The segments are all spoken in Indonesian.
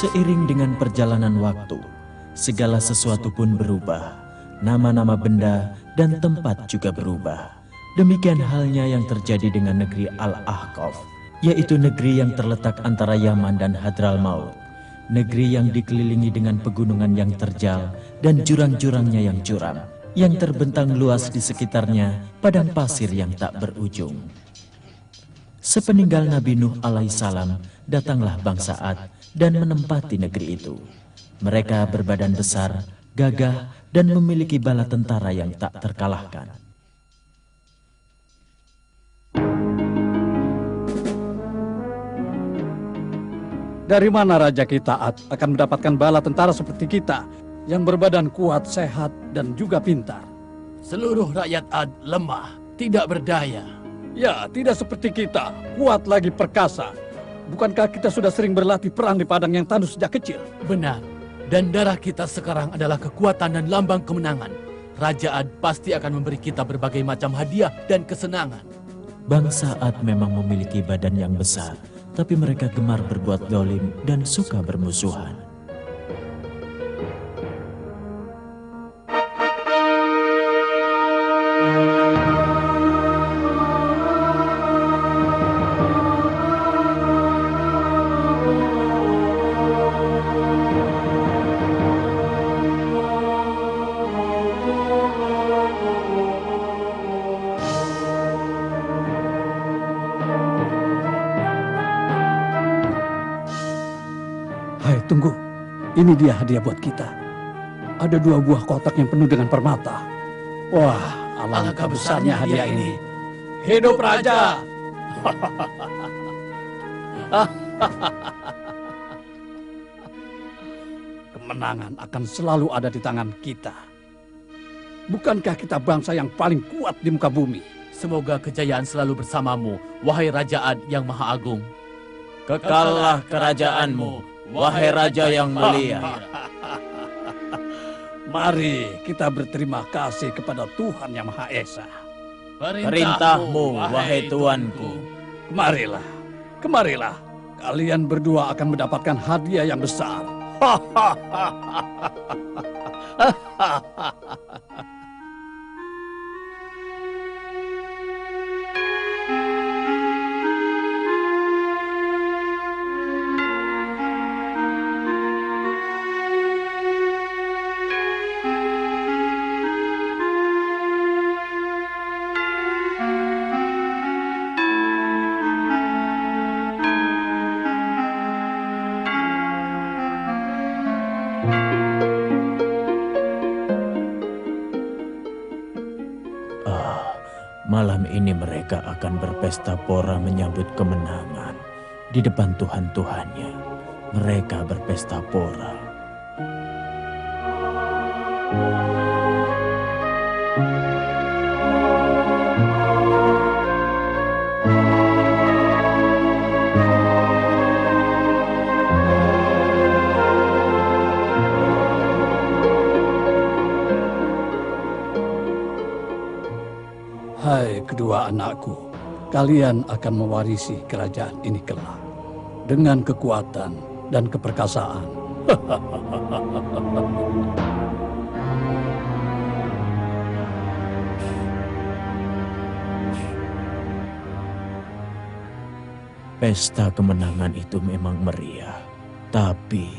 Seiring dengan perjalanan waktu, segala sesuatu pun berubah. Nama-nama benda dan tempat juga berubah. Demikian halnya yang terjadi dengan negeri Al-Ahqaf, yaitu negeri yang terletak antara Yaman dan Hadramaut. Negeri yang dikelilingi dengan pegunungan yang terjal dan jurang-jurangnya yang curam, yang terbentang luas di sekitarnya padang pasir yang tak berujung. Sepeninggal Nabi Nuh alaihissalam, datanglah bangsa Ad dan menempati negeri itu. Mereka berbadan besar, gagah, dan memiliki bala tentara yang tak terkalahkan. Dari mana raja kita Ad akan mendapatkan bala tentara seperti kita yang berbadan kuat, sehat, dan juga pintar? Seluruh rakyat Ad lemah, tidak berdaya. Ya, tidak seperti kita, kuat lagi perkasa. Bukankah kita sudah sering berlatih perang di padang yang tandus sejak kecil? Benar, dan darah kita sekarang adalah kekuatan dan lambang kemenangan. Raja Ad pasti akan memberi kita berbagai macam hadiah dan kesenangan. Bangsa Ad memang memiliki badan yang besar, tapi mereka gemar berbuat zalim dan suka bermusuhan. Hai, tunggu. Ini dia hadiah buat kita. Ada 2 buah kotak yang penuh dengan permata. Wah, alangkah besarnya hadiah ini. Hidup raja! Kemenangan akan selalu ada di tangan kita. Bukankah kita bangsa yang paling kuat di muka bumi? Semoga kejayaan selalu bersamamu, wahai Raja Ad yang Maha Agung. Kekallah kerajaanmu, wahai raja yang mulia. Mari kita berterima kasih kepada Tuhan Yang Maha Esa. Perintahmu, wahai tuanku. Kemarilah, kemarilah. Kalian berdua akan mendapatkan hadiah yang besar. Malam ini mereka akan berpesta pora menyambut kemenangan. Di depan Tuhan-Tuhannya, mereka berpesta pora. Hai kedua anakku, kalian akan mewarisi kerajaan ini kelak dengan kekuatan dan keperkasaan. Pesta kemenangan itu memang meriah, tapi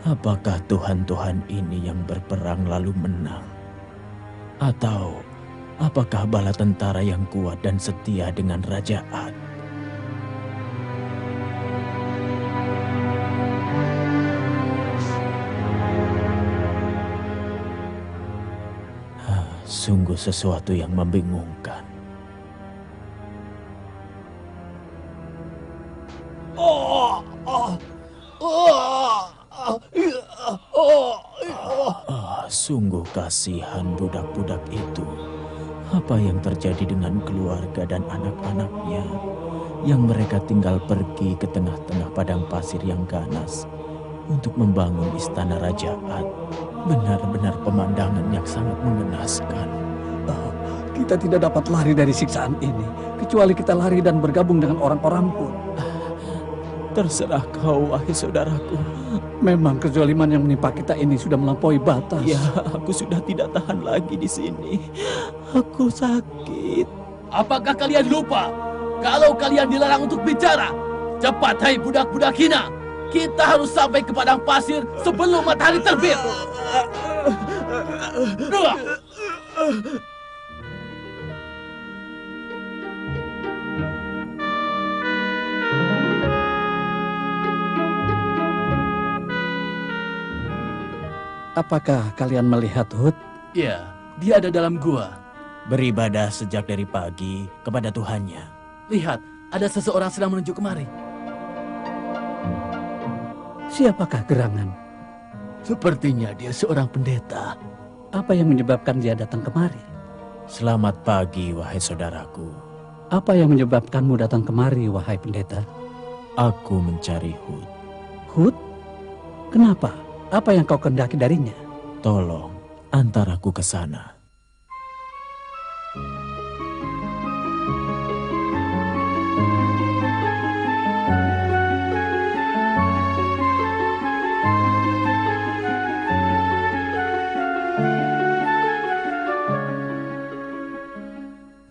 apakah Tuhan-Tuhan ini yang berperang lalu menang? Atau apakah bala tentara yang kuat dan setia dengan Raja Ad? Sungguh sesuatu yang membingungkan. Sungguh kasihan budak-budak itu. Apa yang terjadi dengan keluarga dan anak-anaknya yang mereka tinggal pergi ke tengah-tengah padang pasir yang ganas untuk membangun istana Raja Ad? Benar-benar pemandangan yang sangat mengenaskan. Kita tidak dapat lari dari siksaan ini, kecuali kita lari dan bergabung dengan orang-orang pun. Terserah kau, wahai saudaraku. Memang kezaliman yang menimpa kita ini sudah melampaui batas. Ya, aku sudah tidak tahan lagi di sini. Aku sakit. Apakah kalian lupa? Kalau kalian dilarang untuk bicara, cepat hai budak-budak hina. Kita harus sampai ke padang pasir sebelum matahari terbit. Dua. Apakah kalian melihat Hud? Ya, dia ada dalam gua. Beribadah sejak dari pagi kepada Tuhannya. Lihat, ada seseorang sedang menuju kemari. Siapakah gerangan? Sepertinya dia seorang pendeta. Apa yang menyebabkan dia datang kemari? Selamat pagi, wahai saudaraku. Apa yang menyebabkanmu datang kemari, wahai pendeta? Aku mencari Hud. Hud? Kenapa? Apa yang kau kehendaki darinya? Tolong, antar aku ke sana.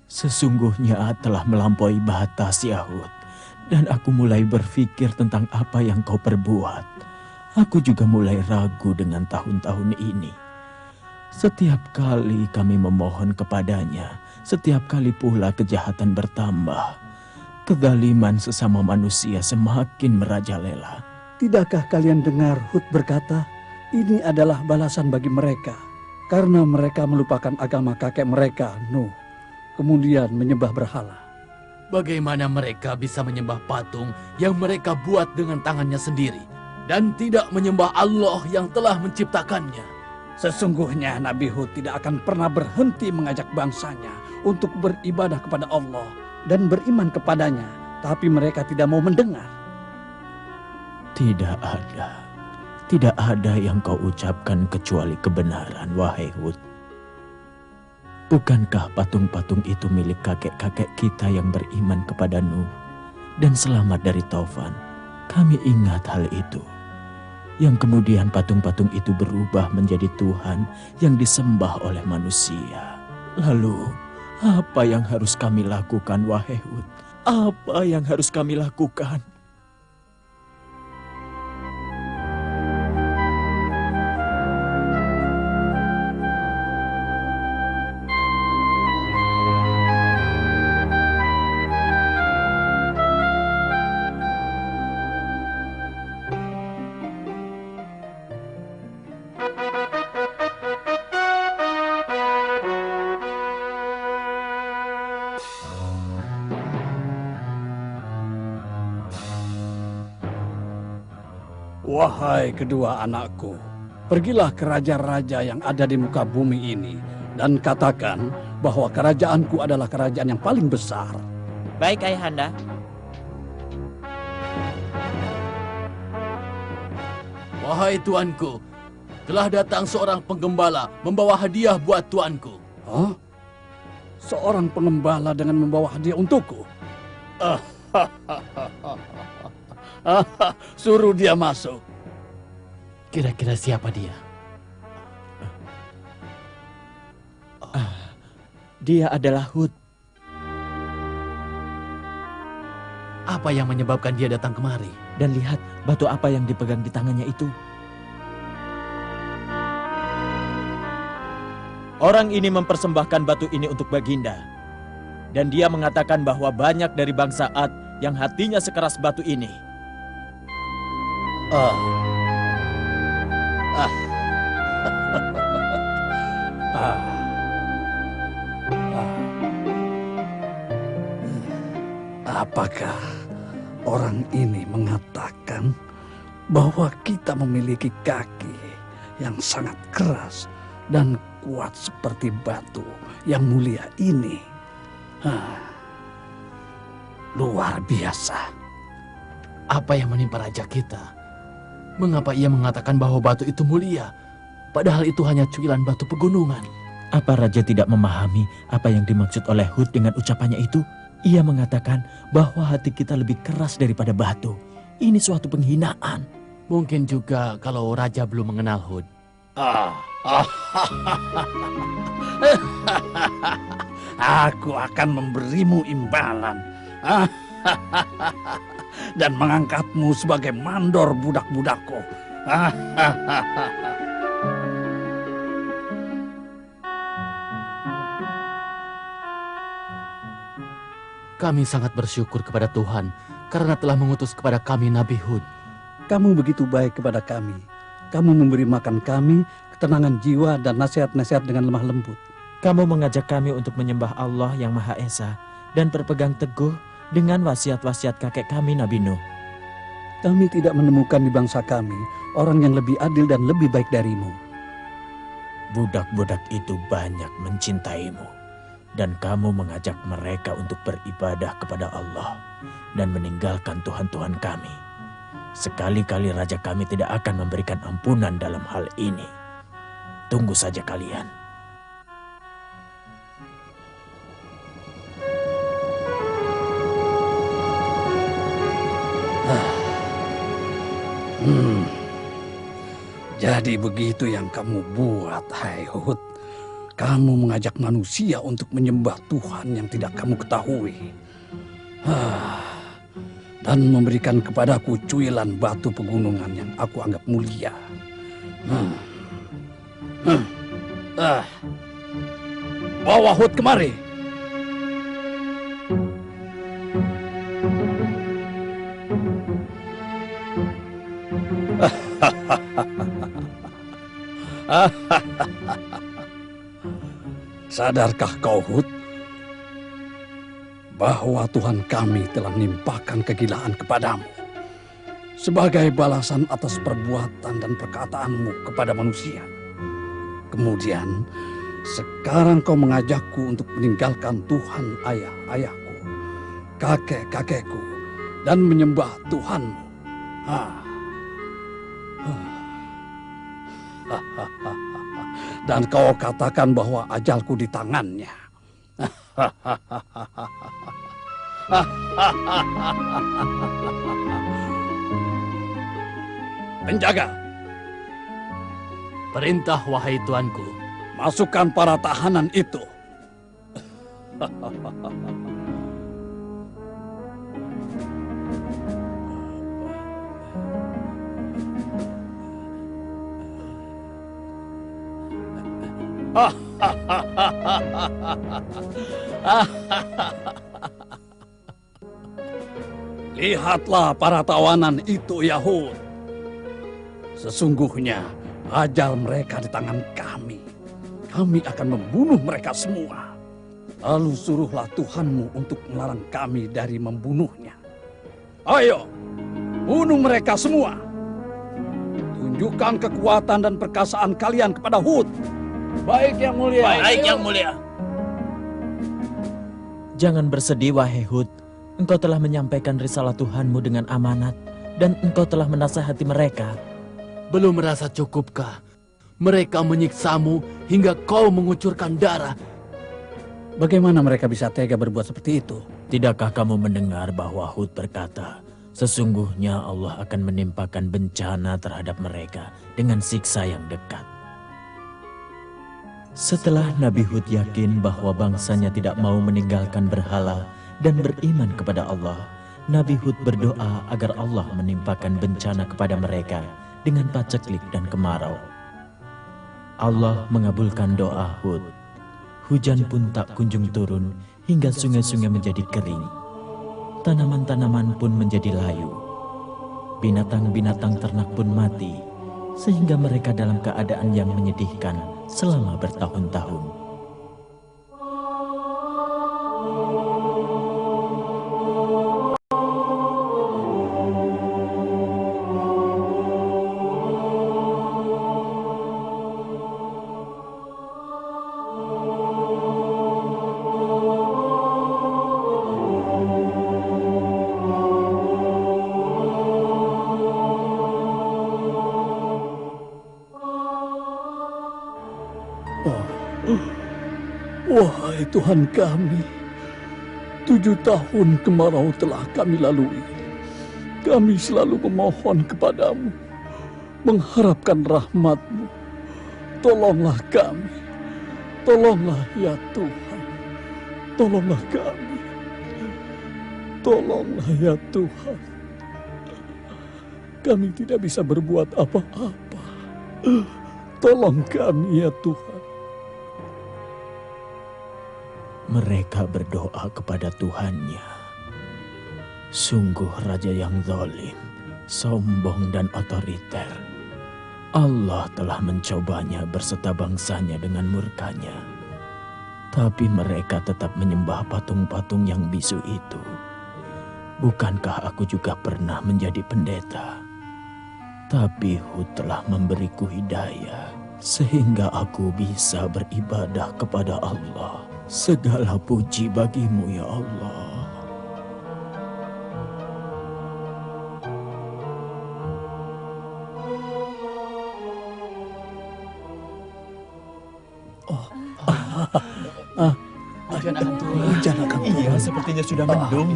Sesungguhnya telah melampaui batas, ya Hud. Dan aku mulai berpikir tentang apa yang kau perbuat. Aku juga mulai ragu dengan tahun-tahun ini. Setiap kali kami memohon kepadanya, setiap kali pula kejahatan bertambah. Kezaliman sesama manusia semakin merajalela. Tidakkah kalian dengar Hud berkata, ini adalah balasan bagi mereka, karena mereka melupakan agama kakek mereka, Nuh, kemudian menyembah berhala. Bagaimana mereka bisa menyembah patung yang mereka buat dengan tangannya sendiri dan tidak menyembah Allah yang telah menciptakannya? Sesungguhnya Nabi Hud tidak akan pernah berhenti mengajak bangsanya untuk beribadah kepada Allah dan beriman kepadanya, tapi mereka tidak mau mendengar. Tidak ada yang kau ucapkan kecuali kebenaran, wahai Hud. Bukankah patung-patung itu milik kakek-kakek kita yang beriman kepada Nuh dan selamat dari Taufan? Kami ingat hal itu. Yang kemudian patung-patung itu berubah menjadi Tuhan yang disembah oleh manusia. Lalu, apa yang harus kami lakukan, wahai Hud? Apa yang harus kami lakukan? Wahai kedua anakku, pergilah ke raja-raja yang ada di muka bumi ini dan katakan bahwa kerajaanku adalah kerajaan yang paling besar. Baik, Ayahanda. Wahai tuanku, telah datang seorang penggembala membawa hadiah buat tuanku. Hah? Seorang pengembala dengan membawa hadiah untukku? Suruh dia masuk. Kira-kira siapa dia? Dia adalah Hud. Apa yang menyebabkan dia datang kemari? Dan lihat batu apa yang dipegang di tangannya itu. Orang ini mempersembahkan batu ini untuk Baginda. Dan dia mengatakan bahwa banyak dari bangsa Ad yang hatinya sekeras batu ini. Apakah orang ini mengatakan bahwa kita memiliki kaki yang sangat keras dan kuat seperti batu yang mulia ini? Luar biasa. Apa yang menimpa raja kita? Mengapa ia mengatakan bahwa batu itu mulia, padahal itu hanya cuilan batu pegunungan? Apa raja tidak memahami apa yang dimaksud oleh Hud dengan ucapannya itu? Ia mengatakan bahwa hati kita lebih keras daripada batu. Ini suatu penghinaan. Mungkin juga kalau raja belum mengenal Hud. Aku akan memberimu imbalan. Dan mengangkatmu sebagai mandor budak-budakku. Kami sangat bersyukur kepada Tuhan karena telah mengutus kepada kami Nabi Hud. Kamu begitu baik kepada kami. Kamu memberi makan kami, ketenangan jiwa dan nasihat-nasihat dengan lemah lembut. Kamu mengajak kami untuk menyembah Allah yang Maha Esa dan berpegang teguh dengan wasiat-wasiat kakek kami Nabi Nuh. Kami tidak menemukan di bangsa kami orang yang lebih adil dan lebih baik darimu. Budak-budak itu banyak mencintaimu, dan kamu mengajak mereka untuk beribadah kepada Allah dan meninggalkan Tuhan-Tuhan kami. Sekali-kali raja kami tidak akan memberikan ampunan dalam hal ini. Tunggu saja kalian. Jadi begitu yang kamu buat, hai Hud. Kamu mengajak manusia untuk menyembah Tuhan yang tidak kamu ketahui. Dan memberikan kepadaku cuilan batu pegunungan yang aku anggap mulia. Bawa Hud kemari. Sadarkah kau, Hud, bahwa Tuhan kami telah menimpakan kegilaan kepadamu sebagai balasan atas perbuatan dan perkataanmu kepada manusia. Kemudian, sekarang kau mengajakku untuk meninggalkan Tuhan ayah-ayahku, kakek-kakekku, dan menyembah Tuhanmu. Dan kau katakan bahwa ajalku di tangannya. Penjaga, Perintah wahai tuanku. masukkan para tahanan itu. Lihatlah para tawanan itu, ya Hud. Sesungguhnya ajal mereka di tangan kami. Kami akan membunuh mereka semua. Lalu suruhlah Tuhanmu untuk melarang kami dari membunuhnya. Ayo, bunuh mereka semua. Tunjukkan kekuatan dan perkasaan kalian kepada Hud. Baik yang mulia. Baik yang mulia. Jangan bersedih, wahai Hud. Engkau telah menyampaikan risalah Tuhanmu dengan amanat, dan engkau telah menasihati mereka. Belum merasa cukupkah? Mereka menyiksamu hingga kau mengucurkan darah. Bagaimana mereka bisa tega berbuat seperti itu? Tidakkah kamu mendengar bahwa Hud berkata, sesungguhnya Allah akan menimpakan bencana terhadap mereka dengan siksa yang dekat. Setelah Nabi Hud yakin bahwa bangsanya tidak mau meninggalkan berhala dan beriman kepada Allah, Nabi Hud berdoa agar Allah menimpakan bencana kepada mereka dengan paceklik dan kemarau. Allah mengabulkan doa Hud. Hujan pun tak kunjung turun hingga sungai-sungai menjadi kering. Tanaman-tanaman pun menjadi layu. Binatang-binatang ternak pun mati, sehingga mereka dalam keadaan yang menyedihkan selama bertahun-tahun. Wahai Tuhan kami, 7 tahun kemarau telah kami lalui. Kami selalu memohon kepadamu, mengharapkan rahmat-Mu. Tolonglah kami. Tolonglah ya Tuhan. Tolonglah kami. Tolonglah ya Tuhan. Kami tidak bisa berbuat apa-apa. Tolong kami ya Tuhan. Mereka berdoa kepada Tuhannya. Sungguh raja yang zalim, sombong dan otoriter. Allah telah mencobanya berserta bangsanya dengan murkanya. Tapi mereka tetap menyembah patung-patung yang bisu itu. Bukankah aku juga pernah menjadi pendeta? Tapi Hud telah memberiku hidayah, sehingga aku bisa beribadah kepada Allah. Segala puji bagimu ya Allah. Hujan akan turun. Hujan akan turun. Iya, sepertinya sudah mendung.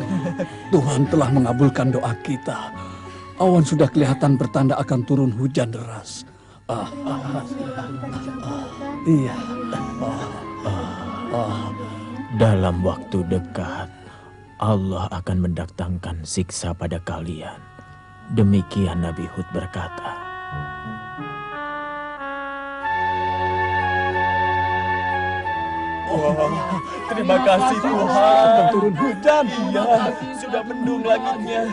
Tuhan telah mengabulkan doa kita. Awan sudah kelihatan bertanda akan turun hujan deras. Iya. Dalam waktu dekat, Allah akan mendatangkan siksa pada kalian. Demikian Nabi Hud berkata. Terima kasih Tuhan. Turun hujan. Iya, sudah mendung langitnya.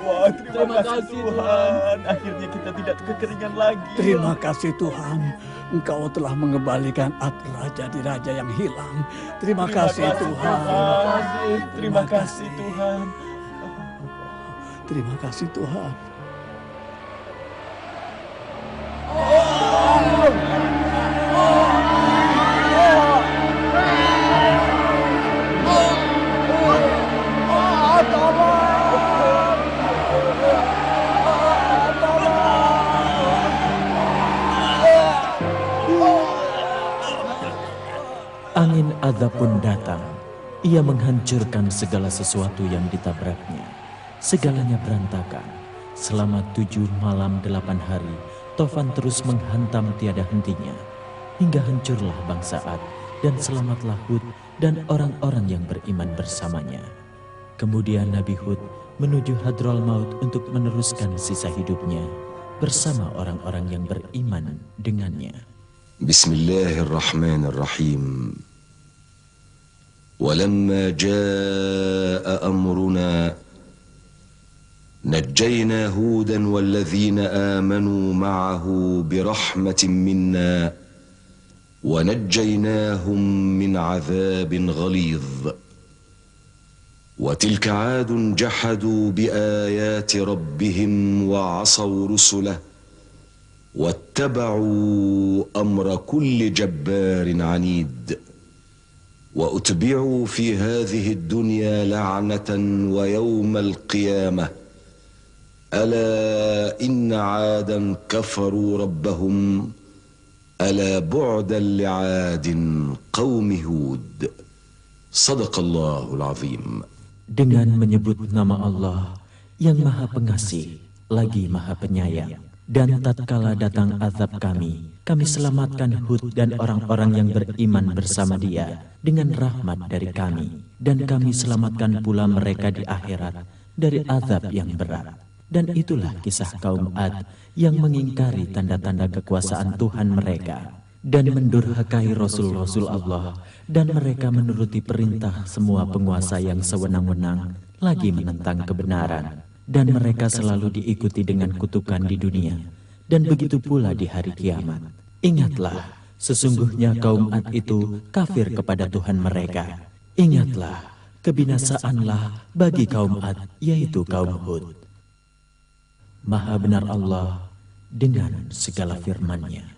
Wah, terima kasih Tuhan. Akhirnya kita tidak kekeringan lagi. Terima kasih Tuhan. Engkau telah mengembalikan raja di raja yang hilang. Terima kasih Tuhan. Terima kasih Tuhan. Terima kasih Tuhan. Angin azab pun datang. Ia menghancurkan segala sesuatu yang ditabraknya. Segalanya berantakan. Selama 7 malam 8 hari, Tofan terus menghantam tiada hentinya. Hingga hancurlah bangsa Ad, dan selamatlah Hud dan orang-orang yang beriman bersamanya. Kemudian Nabi Hud menuju Hadrol Maut untuk meneruskan sisa hidupnya bersama orang-orang yang beriman dengannya. Bismillahirrahmanirrahim. ولما جاء أمرنا نجينا هودا والذين آمنوا معه برحمة منا ونجيناهم من عذاب غليظ وتلك عاد جحدوا بآيات ربهم وعصوا رسله واتبعوا أمر كل جبار عنيد وأتبعوا في هذه الدنيا لعنة ويوم القيامة ألا إن عادا كفروا ربهم ألا بعدا لعاد قوم هود صدق الله العظيم. Dengan menyebut nama Allah yang Maha Pengasih lagi Maha Penyayang. Dan tatkala datang azab kami selamatkan Hud dan orang-orang yang beriman bersama dia dengan rahmat dari kami. Dan kami selamatkan pula mereka di akhirat dari azab yang berat. Dan itulah kisah kaum Ad yang mengingkari tanda-tanda kekuasaan Tuhan mereka dan mendurhakai Rasul-Rasul Allah, dan mereka menuruti perintah semua penguasa yang sewenang-wenang lagi menentang kebenaran. Dan mereka selalu diikuti dengan kutukan di dunia, dan begitu pula di hari kiamat. Ingatlah, sesungguhnya kaum Ad itu kafir kepada Tuhan mereka. Ingatlah, kebinasaanlah bagi kaum Ad, yaitu kaum Hud. Maha benar Allah dengan segala firman-Nya.